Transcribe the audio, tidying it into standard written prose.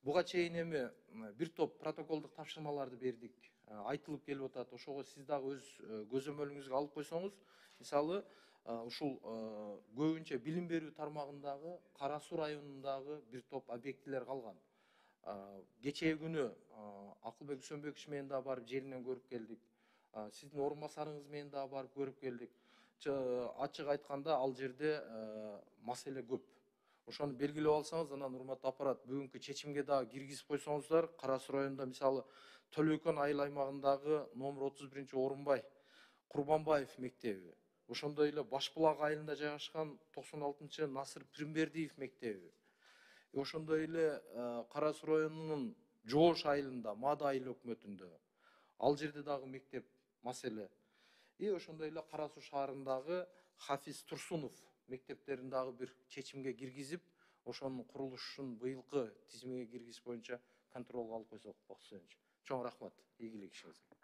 Буга чейин эми бир топ протоколдук тапшырмаларды бердик. Айтылып келип атат. Ошого сиз дагы өз көзөмөлүңүзгө алып койсоңуз, мисалы, ушул көбүнчө билим берүү тармагындагы Кара Суу районундагы бир топ объектилер калган. Кечээ күнү Акылбек Үсөнбекович менен да барып жеринен көрүп келдик. Сиздин орун басарыңыз менен да барып көрүп келдик. Ачык айтканда ал жерде маселе көп. Ошону белгилеп алсаңыз, анан урматтуу аппарат, бүгүнкү чечимге дагы киргизип койсоңуздар, Кара Суу районунда мисалы Төлөкөн айыл аймагындагы номер 31 Орунбай Курбанбаев мектеби, ошондой эле Башбулак айылында жайгашкан 96 Насыр Пирмбердиев мектеби, ошондой эле Кара Суу районунун Жоош айылында, Мада айыл өкмөтүндө, ал жерде дагы мектеп маселе. Ошондой эле Кара Суу шаарындагы Хафиз Турсунов мектептерин дагы бир чечимге киргизип, ошонун курулушун быйылкы тизимге киргизиш боюнча контролго алып койсок болсо. Чоң рахмат, ийгилик ишиңизге.